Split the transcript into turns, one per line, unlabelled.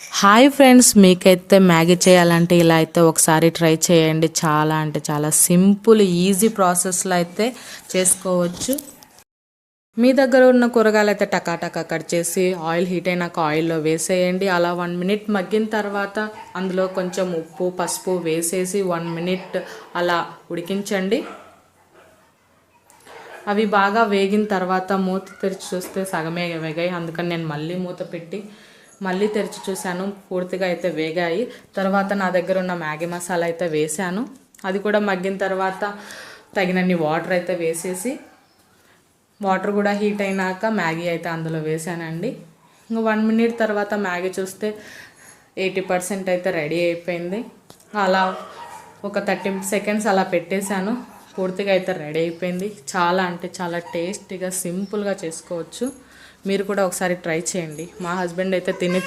Hi friends, మీకైతే Maggi చేయాలంటే ఇలా అయితే ఒకసారి ట్రై చేయండి. చాలా అంటే చాలా సింపుల్ ఈజీ ప్రాసెస్లో అయితే చేసుకోవచ్చు. మీ దగ్గర ఉన్న కూరగాయలు అయితే టకాటకా కట్ చేసి ఆయిల్ హీట్ అయినాక ఆయిల్లో వేసేయండి. అలా 1 మినిట్ మగ్గిన తర్వాత అందులో కొంచెం ఉప్పు పసుపు వేసేసి 1 మినిట్ అలా ఉడికించండి. అవి బాగా వేగిన తర్వాత మూత తెరిచి చూస్తే సగమే వేగాయి. అందుకని నేను మళ్ళీ మూత పెట్టి మళ్ళీ తెరిచి చూశాను. పూర్తిగా అయితే వేగాయి. తర్వాత నా దగ్గర ఉన్న మ్యాగీ మసాలా అయితే వేసాను. అది కూడా మగ్గిన తర్వాత తగినన్ని వాటర్ అయితే వేసేసి వాటర్ కూడా హీట్ అయినాక మ్యాగీ అయితే అందులో వేసానండి. ఇంకా 1 మినిట్ తర్వాత మ్యాగీ చూస్తే 80% అయితే రెడీ అయిపోయింది. అలా ఒక 30 సెకండ్స్ అలా పెట్టేశాను. పూర్తిగా అయితే రెడీ అయిపోయింది. చాలా అంటే చాలా టేస్టీగా సింపుల్గా చేసుకోవచ్చు. మీరు కూడా ఒకసారి ట్రై చేయండి. మా హస్బెండ్ అయితే తిని